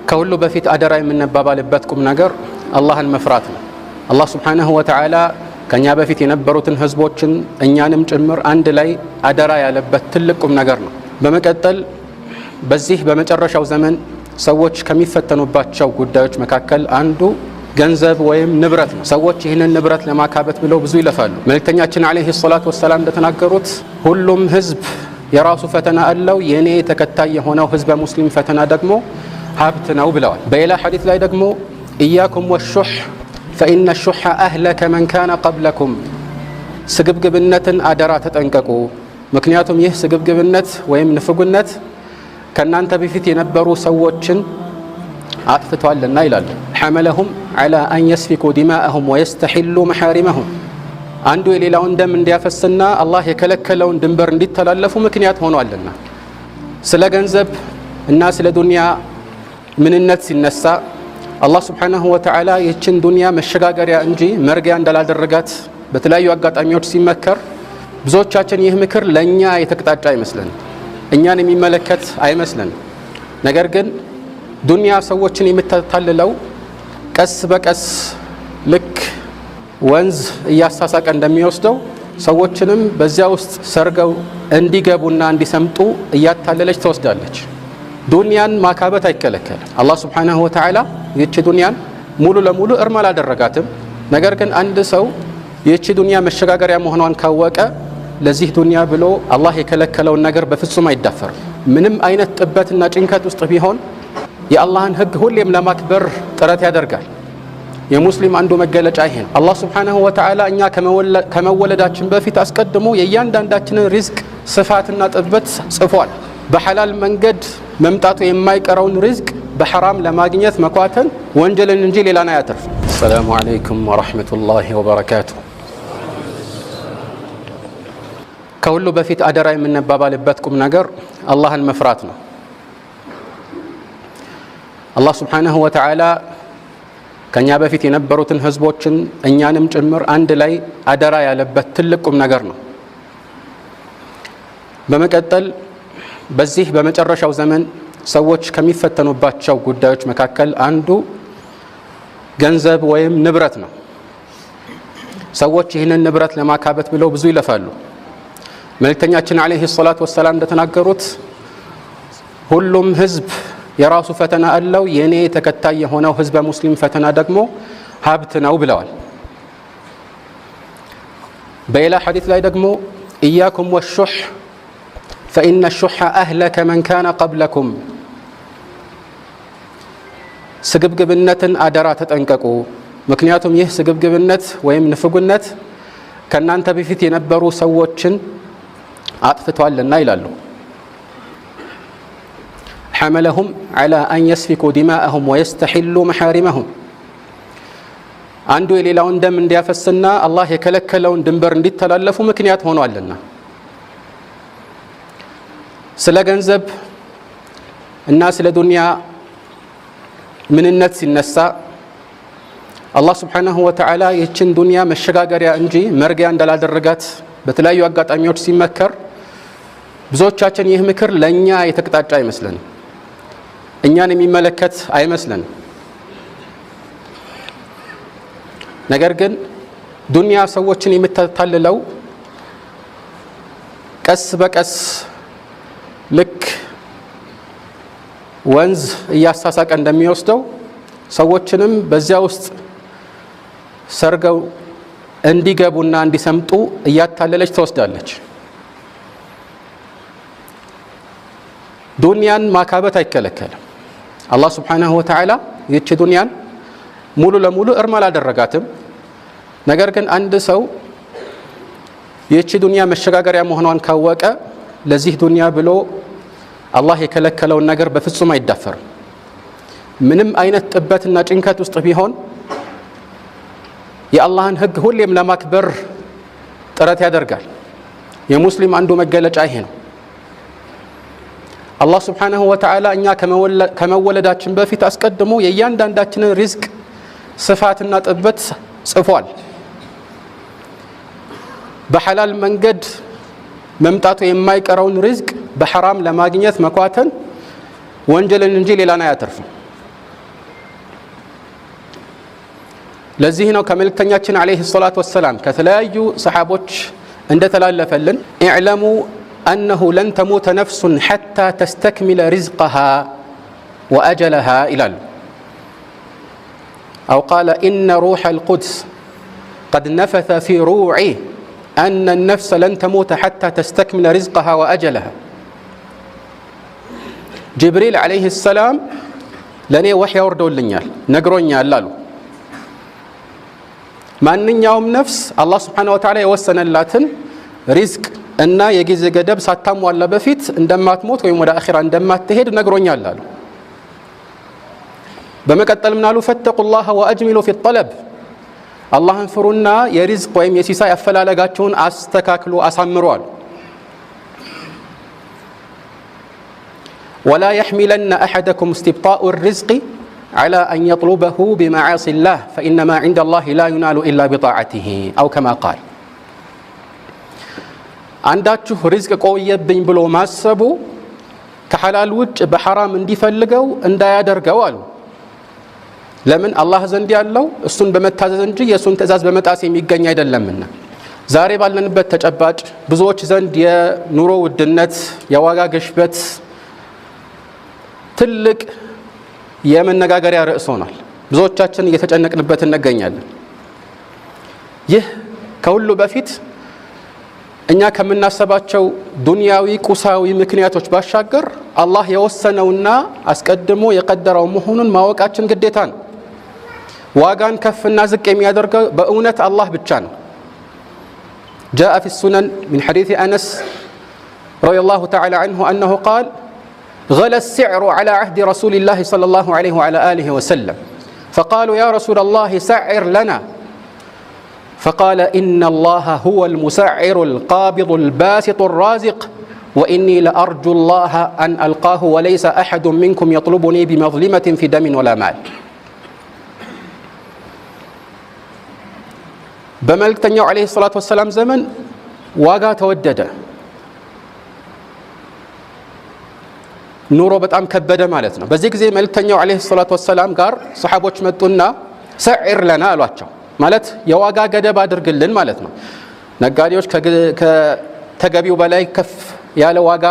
ከሁሉ በፊት አደራ የምንባባልበት ቁም ነገር አላህን መፍራት ነው። አላህ ሱብሓነሁ ወተዓላ ከኛ በፊት የነበሩትን ህዝቦችን እኛንም ጭምር አንድ ላይ አደራ ያለበት ትልቅ ቁም ነገር ነው። በመቀጠል በዚህ በመጨረሻው ዘመን ሰዎች ከሚፈተኑባቸው ጉዳዮች መካከል አንዱ ገንዘብ ወይም ንብረት ነው። ሰዎች ይህንን ንብረት ለማካበት ብለው ብዙ ይለፋሉ። መልእክተኛችን አለይሂ ሰላቱ ወሰላም እንደተናገሩት ሁሉም ህዝብ የራሱ ፈተና አለው፣ የኔ ተከታይ የሆነው ህዝበ ሙስሊም ፈተና ደግሞ ሀብት ነው ብለዋል። በሌላ ሐዲስ ላይ ደግሞ ኢያኩም ወሹህ ፈኢነ ሹሐ አህለከ መን ካነ ቀብለኩም፣ ስግብግብነትን አደራ ተጠንቀቁ፣ ምክንያቱም ይህ ስግብግብነት ወይም ንፍጉነት ከእናንተ በፊት የነበሩ ሰዎችን አጥፍቷልና ይላሉ። ሐመለሁም ዐላ አን የስፊኩ ዲማአሁም ወየስተሒሉ መሐሪመሁም፣ አንዱ የሌላውን ደም እንዲያፈስና አላህ የከለከለውን ድንበር እንዲተላለፉ ምክንያት ሆኗልና። ስለ ገንዘብ እና ስለ ዱንያ ምንነት ሲነሳ አላህ ሱብሓነሁ ወተዓላ ይህችን ዱንያ መሸጋገሪያ እንጂ መርጊያ እንዳላደረጋት በተለያዩ አጋጣሚዎች ሲመከር ብዙዎቻችን ይህ ምክር ለእኛ የተቅጣጫ አይመስለን፣ እኛን የሚመለከት አይመስለን። ነገር ግን ዱንያ ሰዎችን የምታታልለው ቀስ በቀስ ልክ ወንዝ እያሳሳቀ እንደሚወስደው ሰዎችንም በዚያ ውስጥ ሰርገው እንዲገቡና እንዲሰምጡ እያታለለች ትወስዳለች። ዱንያን ማካበት አይከለከልም። አላህ ሱብሓነሁ ወተዓላ ይህች ዱንያን ሙሉ ለሙሉ እርም አላደረጋትም። ነገር ግን አንድ ሰው ይህች ዱንያ መሸጋገሪያ መሆኗን ካወቀ ለዚህ ዱንያ ብሎ አላህ የከለከለውን ነገር በፍጹም አይዳፈርም። ምንም አይነት ጥበትና ጭንቀት ውስጥ ቢሆን የአላህን ሕግ ሁሌም ለማክበር ጥረት ያደርጋል። የሙስሊም አንዱ መገለጫ ይሄ ነው። አላህ ሱብሓነሁ ወተዓላ እኛ ከመወለዳችን በፊት አስቀድሞ የእያንዳንዳችንን ሪዝቅ ስፋትና ጥበት ጽፏል። በሐላል መንገድ መምጣቱ የማይቀረውን ሪዝቅ በሐራም ለማግኘት መኳተን ወንጀልን እንጂ ሌላን አያተርፍም። ሰላሙ አለይኩም ወረሕመቱላሂ ወበረካቱ። ከሁሉ በፊት አደራ የምንባባልበት ቁም ነገር አላህን መፍራት ነው። አላህ ሱብሓነሁ ወተዓላ ከኛ በፊት የነበሩትን ህዝቦችን እኛንም ጭምር አንድ ላይ አደራ ያለበት ትልቅ ቁም ነገር ነው። በመቀጠል በዚህ በመጨረሻው ዘመን ሰዎች ከሚፈተኑባቸው ጉዳዮች መካከል አንዱ ገንዘብ ወይም ንብረት ነው። ሰዎች ይህንን ንብረት ለማካበት ብለው ብዙ ይለፋሉ። መልእክተኛችን አለይሂ ሰላቱ ወሰላም እንደተናገሩት ሁሉም ህዝብ የራሱ ፈተና አለው፣ የኔ ተከታይ የሆነው ህዝበ ሙስሊም ፈተና ደግሞ ሀብት ነው ብለዋል። በሌላ ሐዲስ ላይ ደግሞ ኢያኩም ወሹህ ፈኢነ ሹሐ አህለከ መን ካነ ቀብለኩም፣ ስግብግብነትን አደራ ተጠንቀቁ፣ ምክንያቱም ይህ ስግብግብነት ወይም ንፍጉነት ከእናንተ በፊት የነበሩ ሰዎችን አጥፍቷልና ይላሉ። ሐመለሁም ዐላ አን የስፊኩ ዲማአሁም ወየስተሒሉ መሐሪመሁም፣ አንዱ የሌላውን ደም እንዲያፈስና አላህ የከለከለውን ድንበር እንዲተላለፉ ምክንያት ሆኗልና። ስለ ገንዘብ እና ስለ ዱንያ ምንነት ሲነሳ አላህ ሱብሓነሁ ወተዓላ ይህችን ዱንያ መሸጋገሪያ እንጂ መርጊያ እንዳላደረጋት በተለያዩ አጋጣሚዎች ሲመከር ብዙዎቻችን ይህ ምክር ለእኛ የተቅጣጫ አይመስለን፣ እኛን የሚመለከት አይመስለንም። ነገር ግን ዱንያ ሰዎችን የምታታልለው ቀስ በቀስ ልክ ወንዝ እያሳሳቀ እንደሚወስደው ሰዎችንም በዚያ ውስጥ ሰርገው እንዲገቡና እንዲሰምጡ እያታለለች ትወስዳለች። ዱንያን ማካበት አይከለከልም። አላህ ሱብሓነሁ ወተዓላ ይህች ዱንያን ሙሉ ለሙሉ እርም አላደረጋትም። ነገር ግን አንድ ሰው ይህች ዱንያ መሸጋገሪያ መሆኗን ካወቀ ለዚህ ዱንያ ብሎ አላህ የከለከለውን ነገር በፍጹም አይዳፈርም። ምንም አይነት ጥበትና ጭንቀት ውስጥ ቢሆን የአላህን ሕግ ሁሌም ለማክበር ጥረት ያደርጋል። የሙስሊም አንዱ መገለጫ ይሄ ነው። አላህ ሱብሓነሁ ወተዓላ እኛ ከመወለዳችን በፊት አስቀድሞ የእያንዳንዳችንን ሪዝቅ ስፋትና ጥበት ጽፏል። በሐላል መንገድ መምጣቱ የማይቀረውን ሪዝቅ በሐራም ለማግኘት መኳተን ወንጀልን እንጂ ሌላን አያተርፍም። ለዚህ ነው ከመልእክተኛችን አለይሂ ሰላቱ ወሰላም ከተለያዩ ሰሃቦች እንደተላለፈልን ኢዕለሙ أنه لن تموت نفس حتى تستكمل رزقها وأجلها إلى أو قال إن روح القدس قد نفث في روعي أن النفس لن تموت حتى تستكمل رزقها وأجلها جبريل عليه السلام لني وحي وردو لنيال نقرونيال لالو ማንኛውም ነፍስ አላህ Subhanahu Wa Ta'ala የወሰነላትን ሪዝቅ እና የጊዜ ገደብ ሳታሟላ በፊት እንደማትሞት ወይም ወደ አኺራ እንደማትሄድ ነግሮኛል አሉ። በመቀጠል ምን አሉ? ፈተቁላህ ወአጅሚሉ ፊ الطلب አላህን ፍሩና የሪዝቅ ወይም የሲሳይ አፈላለጋቸውን አስተካክሉ አሳምሩ አሉ። ولا يحملن أحدكم استبطاء الرزق على أن يطلبه بمعاصي الله فإنما عند الله لا ينال إلا بطاعته أو كما قال አንዳችሁ ሪዝቅ ቆየብኝ ብሎ ማሰቡ ከሐላል ውጭ በሐራም እንዲፈልገው እንዳያደርገው አሉ። ለምን? አላህ ዘንድ ያለው እሱን በመታዘዝ እንጂ የሱን ትእዛዝ በመጣስ የሚገኝ አይደለምና። ዛሬ ባለንበት ተጨባጭ ብዙዎች ዘንድ የኑሮ ውድነት፣ የዋጋ ግሽበት ትልቅ የመነጋገሪያ ርዕስ ሆኗል። ብዙዎቻችን እየተጨነቅንበት እንገኛለን። ይህ ከሁሉ በፊት እኛ ከምናስባቸው ዱንያዊ ቁሳዊ ምክንያቶች ባሻገር አላህ የወሰነውና አስቀድሞ የቀደረው መሆኑን ማወቃችን ግዴታ ነው። ዋጋን ከፍና ዝቅ የሚያደርገው በእውነት አላህ ብቻ ነው። جاء في السنن من حديث أنس رضي الله تعالى عنه أنه قال غلى السعر على عهد رسول الله صلى الله عليه وعلى آله وسلم فقالوا يا رسول الله سعر لنا فقال إن الله هو المسعر القابض الباسط الرازق وإني لأرجو الله أن ألقاه وليس أحد منكم يطلبني بمظلمة في دم ولا مال. بملكتنيو عليه الصلاة والسلام زمن واقع تودد نورو بتأم كبدا مالتنا بزيك زي ملكتنيو عليه الصلاة والسلام قال صحابوش مدونا سعر لنا الواتشو ማለት የዋጋ ገደብ አድርግልን ማለት ነው። ነጋዴዎች ከተገቢው በላይ ከፍ ያለ ዋጋ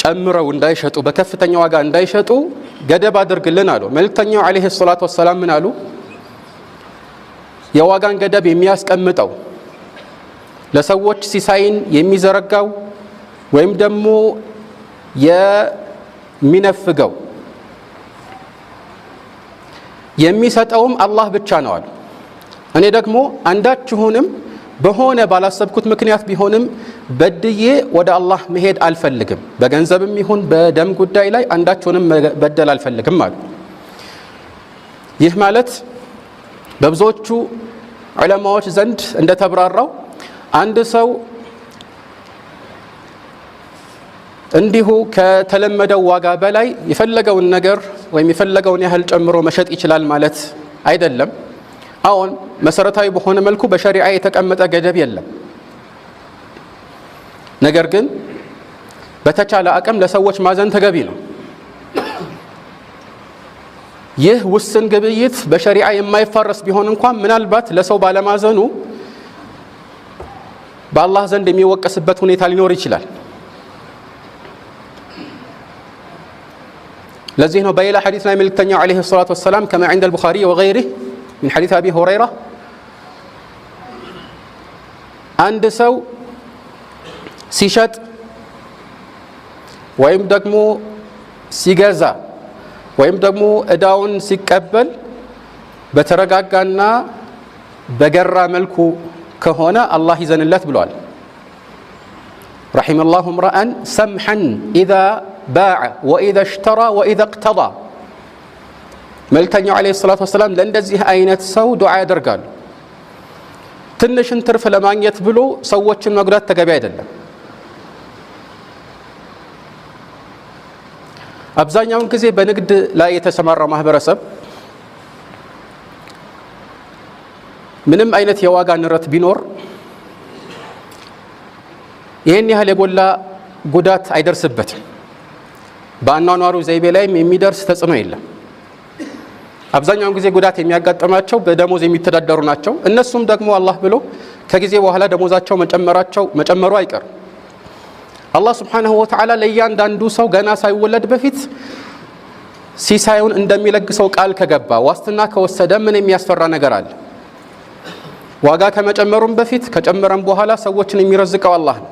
ጨምረው እንዳይሸጡ በከፍተኛ ዋጋ እንዳይሸጡ ገደብ አድርግልን አሉ። መልእክተኛው አለይሂ ሰላቱ ወሰላም ምን አሉ? የዋጋን ገደብ የሚያስቀምጠው ለሰዎች ሲሳይን የሚዘረጋው ወይም ደግሞ የሚነፍገው የሚሰጠውም አላህ ብቻ ነው አሉ። እኔ ደግሞ አንዳችሁንም በሆነ ባላሰብኩት ምክንያት ቢሆንም በድዬ ወደ አላህ መሄድ አልፈልግም፣ በገንዘብም ይሁን በደም ጉዳይ ላይ አንዳችሁንም በደል አልፈልግም አሉ። ይህ ማለት በብዙዎቹ ዑለማዎች ዘንድ እንደተብራራው አንድ ሰው እንዲሁ ከተለመደው ዋጋ በላይ የፈለገውን ነገር ወይም የፈለገውን ያህል ጨምሮ መሸጥ ይችላል ማለት አይደለም። አሁን መሰረታዊ በሆነ መልኩ በሸሪዓ የተቀመጠ ገደብ የለም። ነገር ግን በተቻለ አቅም ለሰዎች ማዘን ተገቢ ነው። ይህ ውስን ግብይት በሸሪዓ የማይፋረስ ቢሆን እንኳን ምናልባት ለሰው ባለማዘኑ በአላህ ዘንድ የሚወቀስበት ሁኔታ ሊኖር ይችላል። ለዚህ ነው በሌላ ሐዲስ ላይ መልእክተኛው አለይሂ ሰላቱ ወሰላም كما عند البخاري وغيره من حديث أبي هريرة አንድ ሰው ሲሸጥ ወይም ደግሞ ሲገዛ ወይም ደግሞ እዳውን ሲቀበል በተረጋጋና በገራ መልኩ ከሆነ አላህ ይዘንለት ብሏል። رحم الله امرأ سمحا إذا باع وإذا اشترى وإذا اقتضى መልእክተኛው አለይሂ ሰላቱ ወሰላም ለእንደዚህ አይነት ሰው ዱዓ ያደርጋሉ። ትንሽን ትርፍ ለማግኘት ብሎ ሰዎችን መጉዳት ተገቢ አይደለም። አብዛኛውን ጊዜ በንግድ ላይ የተሰማራው ማህበረሰብ ምንም አይነት የዋጋ ንረት ቢኖር ይህን ያህል የጎላ ጉዳት አይደርስበትም። በአኗኗሩ ዘይቤ ላይም የሚደርስ ተጽዕኖ የለም። አብዛኛውን ጊዜ ጉዳት የሚያጋጥማቸው በደሞዝ የሚተዳደሩ ናቸው። እነሱም ደግሞ አላህ ብሎ ከጊዜ በኋላ ደሞዛቸው መጨመሩ አይቀርም። አላህ Subhanahu Wa Ta'ala ለእያንዳንዱ ሰው ገና ሳይወለድ በፊት ሲሳዩን እንደሚለግሰው ቃል ከገባ ዋስትና ከወሰደ ምን የሚያስፈራ ነገር አለ? ዋጋ ከመጨመሩም በፊት ከጨመረም በኋላ ሰዎችን የሚረዝቀው አላህ ነው።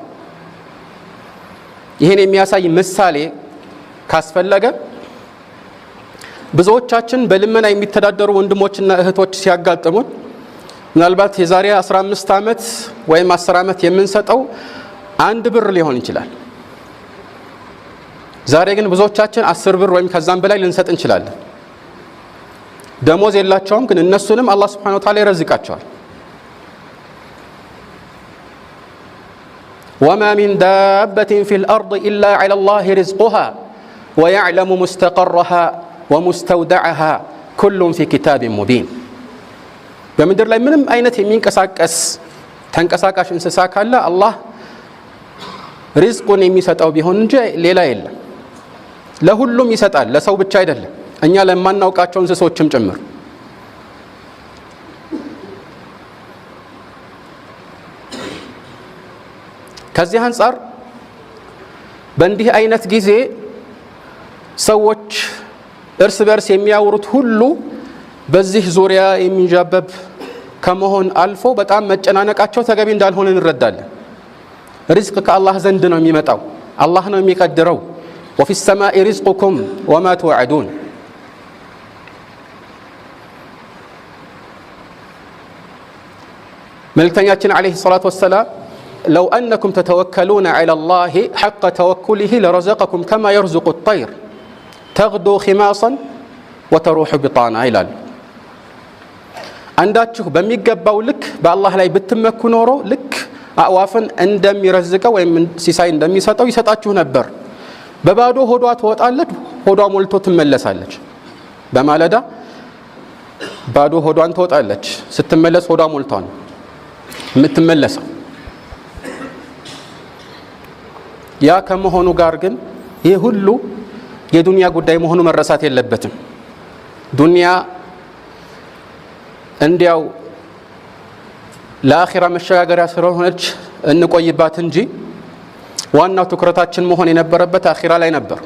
ይሄን የሚያሳይ ምሳሌ ካስፈለገ ብዙዎቻችን በልመና የሚተዳደሩ ወንድሞችና እህቶች ሲያጋጥሙን ምናልባት የዛሬ 15 ዓመት ወይም 10 ዓመት የምንሰጠው 1 ብር ሊሆን ይችላል። ዛሬ ግን ብዙዎቻችን 10 ብር ወይም ከዛም በላይ ልንሰጥ እንችላለን። ደሞዝ የላቸውም፣ ግን እነሱንም አላህ Subhanahu Wa Ta'ala ይረዝቃቸዋል። وما من دابة في الأرض إلا على الله رزقها ويعلم مستقرها ومستودعها كل في كتاب مبين በምድር ላይ ምንም አይነት የሚንቀሳቀስ ተንቀሳቃሽ እንስሳ ካለ አላህ ሪዝቁን የሚሰጠው ቢሆን እንጂ ሌላ የለም። ለሁሉም ይሰጣል፣ ለሰው ብቻ አይደለም፣ እኛ ለማናውቃቸው እንስሶችም ጭምር። ከዚህ አንፃር በእንዲህ አይነት ጊዜ ሰዎች እርስ በርስ የሚያወሩት ሁሉ በዚህ ዙሪያ የሚንዣበብ ከመሆን አልፎ በጣም መጨናነቃቸው ተገቢ እንዳልሆነ እንረዳለን። ሪዝቅ ከአላህ ዘንድ ነው የሚመጣው፣ አላህ ነው የሚቀድረው። وفي السماء رزقكم وما توعدون መልእክተኛችን عليه الصلاة والسلام لو أنكم تتوكلون على الله حق توكله لرزقكم كما يرزق الطير تغدو خماصا وتروح بطانا ይላሉ። አንዳችሁ በሚገባው ልክ በአላህ ላይ ብትመኩ ኖሮ ልክ አዕዋፍን እንደሚረዝቀው ወይም ሲሳይ እንደሚሰጠው ይሰጣችሁ ነበር። በባዶ ሆዷ ትወጣለች፣ ሆዷ ሞልቶ ትመለሳለች። በማለዳ ባዶ ሆዷን ትወጣለች፣ ስትመለስ ሆዷ ሞልቷ ነው የምትመለሰው። ያ ከመሆኑ ጋር ግን ይህ ሁሉ የዱንያ ጉዳይ መሆኑ መረሳት የለበትም። ዱንያ እንዲያው ለአኺራ መሸጋገሪያ ስለሆነች እንቆይባት እንጂ ዋናው ትኩረታችን መሆን የነበረበት አኺራ ላይ ነበር።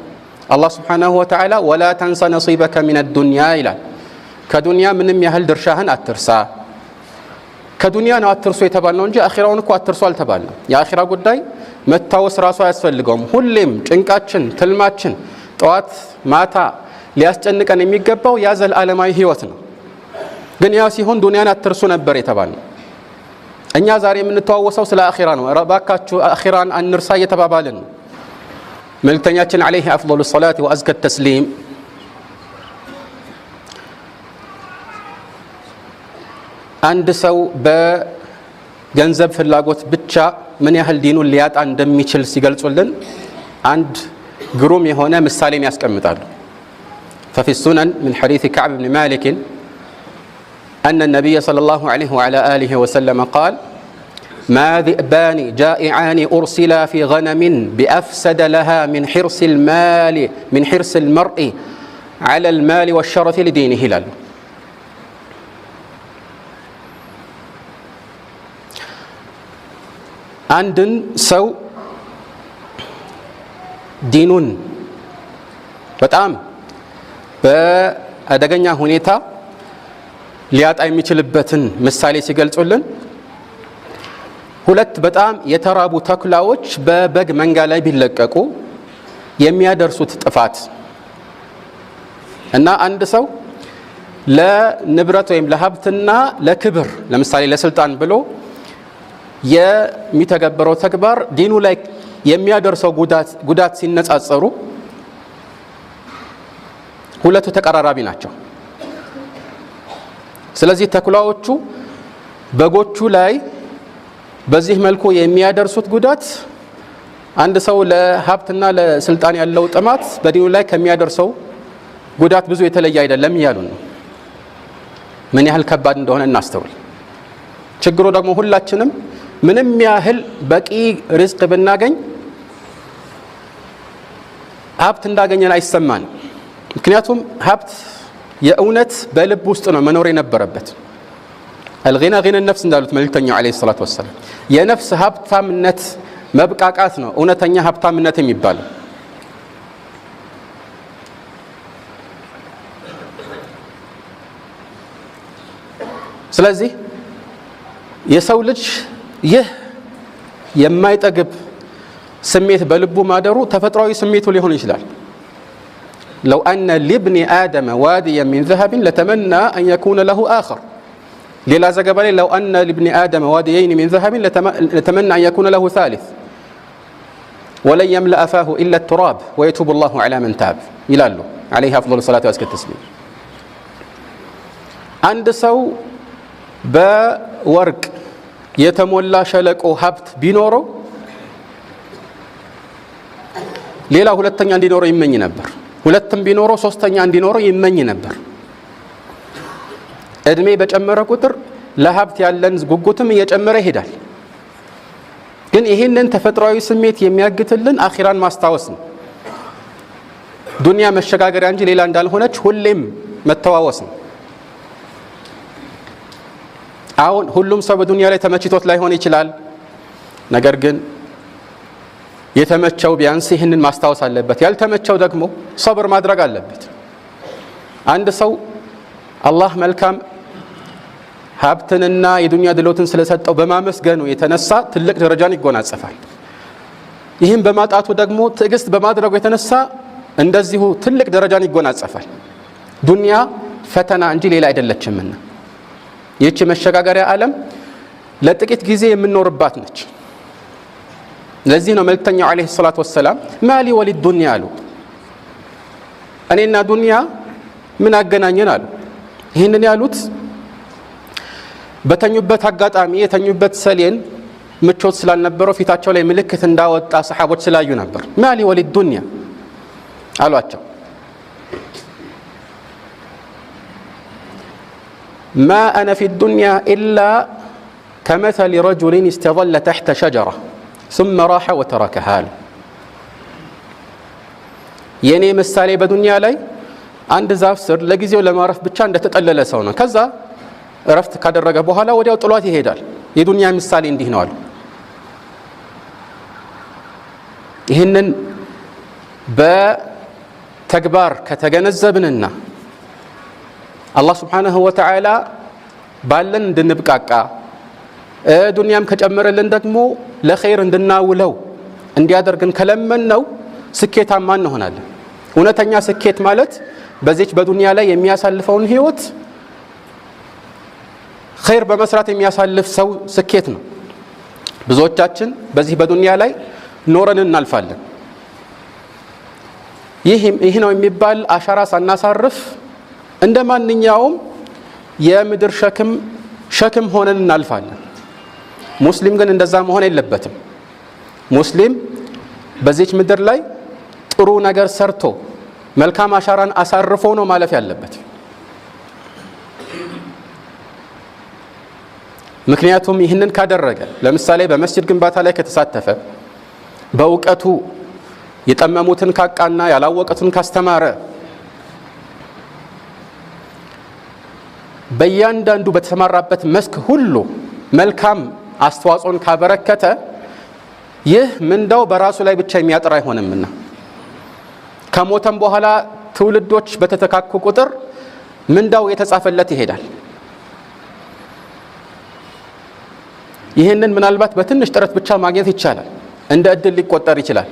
አላህ Subhanahu Wa Ta'ala ወላ ተንሳ ነሲበከ ሚነ ዱንያ ይላል። ከዱንያ ምንም ያህል ድርሻህን አትርሳ። ከዱንያ ነው አትርሱ የተባልነው እንጂ አኺራውን እኮ አትርሱ አልተባልንም። የአኺራ ጉዳይ መታወስ ራሱ አያስፈልገውም። ሁሌም ጭንቃችን፣ ትልማችን ጠዋት ማታ ሊያስጨንቀን የሚገባው ያ ዘላለማዊ ህይወት ነው። ግን ያ ሲሆን ዱንያን አትርሱ ነበር የተባልነው። እኛ ዛሬ የምንተዋወሰው ስለ አኺራ ነው። ረባካችሁ አኺራን አንርሳ እየተባባልን ነው። መልእክተኛችን عليه أفضل الصلاة وأزكى التسليم አንድ ሰው በገንዘብ ፍላጎት ብቻ ምን ያህል ዲኑን ሊያጣ እንደሚችል ሲገልጹልን አንድ ግሩም የሆነ ምሳሌን ያስቀምጣሉ። ففي السنن من حديث كعب بن مالك أن النبي صلى الله عليه وعلى آله وسلم قال ما ذئبان جائعان أرسلا في غنم بأفسد لها من حرص المرء على المال والشرف لدينه ላሉ አንድን ሰው ዲኑን በጣም በአደገኛ ሁኔታ ሊያጣ የሚችልበትን ምሳሌ ሲገልጹልን ሁለት በጣም የተራቡ ተኩላዎች በበግ መንጋ ላይ ቢለቀቁ የሚያደርሱት ጥፋት እና አንድ ሰው ለንብረት ወይም ለሀብትና ለክብር ለምሳሌ ለስልጣን ብሎ የሚተገበረው ተግባር ዲኑ ላይ የሚያደርሰው ጉዳት ሲነጻጸሩ ሁለቱ ተቀራራቢ ናቸው። ስለዚህ ተኩላዎቹ በጎቹ ላይ በዚህ መልኩ የሚያደርሱት ጉዳት አንድ ሰው ለሀብትና ለስልጣን ያለው ጥማት በዲኑ ላይ ከሚያደርሰው ጉዳት ብዙ የተለየ አይደለም እያሉ ነው። ምን ያህል ከባድ እንደሆነ እናስተውል። ችግሩ ደግሞ ሁላችንም ምንም ያህል በቂ ሪዝቅ ብናገኝ ሀብት እንዳገኘን አይሰማንም። ምክንያቱም ሀብት የእውነት በልብ ውስጥ ነው መኖር የነበረበት። አልጊና ጊና ነፍስ እንዳሉት መልእክተኛው ዓለይሂ ሰላቱ ወሰላም የነፍስ ሀብታምነት መብቃቃት ነው እውነተኛ ሀብታምነት የሚባለው። ስለዚህ የሰው ልጅ ይህ የማይጠግብ ስሜት በልቡ ማደሩ ተፈጥሯዊ ስሜቱ ሊሆን ይችላል። ለው አነ ሊብኒ አደመ ዋዲየን ሚን ዘሀብን ለተመና አን የኩነ ለሁ አኸር። ሌላ ዘገባ ላይ ለው አነ ሊብኒ አደመ ዋዲየይን ሚን ዘሀብን ለተመና አን የኩነ ለሁ ሳሊስ ወለን የምለአ ፋሁ ኢላ ቱራብ ወየቱቡ ላሁ ዐላ መን ታብ ይላሉ ዐለይሂ አፍዶሉ ሰላቱ ወአዝካ ተስሊም። አንድ ሰው በወርቅ የተሞላ ሸለቆ ሀብት ቢኖረው ሌላ ሁለተኛ እንዲኖረው ይመኝ ነበር። ሁለትም ቢኖረው ሶስተኛ እንዲኖረው ይመኝ ነበር። እድሜ በጨመረ ቁጥር ለሀብት ያለን ጉጉትም እየጨመረ ይሄዳል። ግን ይህንን ተፈጥሯዊ ስሜት የሚያግትልን አኺራን ማስታወስ ነው። ዱንያ መሸጋገሪያ እንጂ ሌላ እንዳልሆነች ሁሌም መተዋወስ ነው። አሁን ሁሉም ሰው በዱንያ ላይ ተመችቶት ላይሆን ይችላል። ነገር ግን የተመቸው ቢያንስ ይህንን ማስታወስ አለበት። ያልተመቸው ደግሞ ሰብር ማድረግ አለበት። አንድ ሰው አላህ መልካም ሀብትንና የዱንያ ድሎትን ስለሰጠው በማመስገኑ የተነሳ ትልቅ ደረጃን ይጎናጸፋል። ይህም በማጣቱ ደግሞ ትዕግስት በማድረጉ የተነሳ እንደዚሁ ትልቅ ደረጃን ይጎናጸፋል። ዱንያ ፈተና እንጂ ሌላ አይደለችምና ይህች መሸጋገሪያ ዓለም ለጥቂት ጊዜ የምንኖርባት ነች። ለዚህ ነው መልእክተኛው ዓለይሂ ሰላቱ ወሰላም ማሊ ወሊድ ዱንያ አሉ። እኔና ዱንያ ምን አገናኘን አሉ። ይህንን ያሉት በተኙበት አጋጣሚ የተኙበት ሰሌን ምቾት ስላልነበረው ፊታቸው ላይ ምልክት እንዳወጣ ሰሓቦች ስላዩ ነበር። ማሊ ወሊድ ዱንያ አሏቸው። ማ አነ ፊ ዱንያ ኢላ ከመተሊ ረጁሊን እስተዘለ ተሕተ ሸጀራ ثم راح وتركها አሉ። የኔ ምሳሌ በዱንያ ላይ አንድ ዛፍ ስር ለጊዜው ለማረፍ ብቻ እንደተጠለለ ሰው ነው። ከዛ እረፍት ካደረገ በኋላ ወዲያው ጥሏት ይሄዳል። የዱንያ ምሳሌ እንዲህ ነው አሉ። ይህንን በተግባር ከተገነዘብንና አላህ ስብሓነሁ ወተዓላ ባለን እንድንብቃቃ ዱንያም ከጨመረልን ደግሞ ለኸይር እንድናውለው እንዲያደርግን ከለመነው ስኬታማ እንሆናለን። እውነተኛ ስኬት ማለት በዚች በዱንያ ላይ የሚያሳልፈውን ህይወት ኸይር በመስራት የሚያሳልፍ ሰው ስኬት ነው። ብዙዎቻችን በዚህ በዱንያ ላይ ኖረን እናልፋለን። ይህ ነው የሚባል አሻራ ሳናሳርፍ እንደ ማንኛውም የምድር ሸክም ሆነን እናልፋለን። ሙስሊም ግን እንደዛ መሆን የለበትም። ሙስሊም በዚች ምድር ላይ ጥሩ ነገር ሰርቶ መልካም አሻራን አሳርፎ ነው ማለፍ ያለበት። ምክንያቱም ይህንን ካደረገ ለምሳሌ በመስጂድ ግንባታ ላይ ከተሳተፈ በእውቀቱ የጠመሙትን ካቃና ያላወቀቱን ካስተማረ በእያንዳንዱ በተሰማራበት መስክ ሁሉ መልካም አስተዋጽኦን ካበረከተ ይህ ምንዳው በራሱ ላይ ብቻ የሚያጥር አይሆንምና ከሞተም በኋላ ትውልዶች በተተካኩ ቁጥር ምንዳው የተጻፈለት ይሄዳል። ይህንን ምናልባት በትንሽ ጥረት ብቻ ማግኘት ይቻላል፣ እንደ እድል ሊቆጠር ይችላል።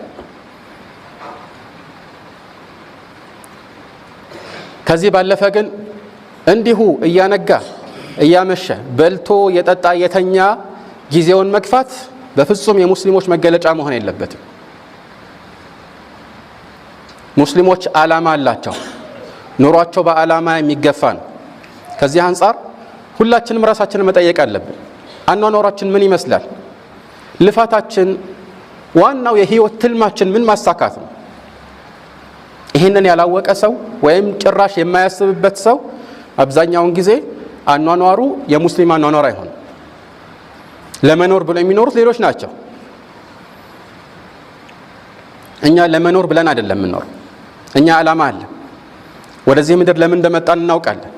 ከዚህ ባለፈ ግን እንዲሁ እያነጋ እያመሸ በልቶ የጠጣ የተኛ ጊዜውን መግፋት በፍጹም የሙስሊሞች መገለጫ መሆን የለበትም። ሙስሊሞች ዓላማ አላቸው። ኑሯቸው በዓላማ የሚገፋ ነው። ከዚህ አንጻር ሁላችንም ራሳችንን መጠየቅ አለብን። አኗኗራችን ምን ይመስላል? ልፋታችን፣ ዋናው የህይወት ትልማችን ምን ማሳካት ነው? ይህንን ያላወቀ ሰው ወይም ጭራሽ የማያስብበት ሰው አብዛኛውን ጊዜ አኗኗሩ የሙስሊም አኗኗር አይሆንም። ለመኖር ብለው የሚኖሩት ሌሎች ናቸው። እኛ ለመኖር ብለን አይደለም የምንኖር። እኛ ዓላማ አለ። ወደዚህ ምድር ለምን እንደመጣን እናውቃለን።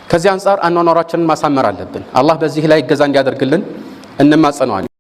ከዚህ አንፃር አኗኗራችንን ማሳመር አለብን። አላህ በዚህ ላይ እገዛ እንዲያደርግልን እንማጸነዋለን።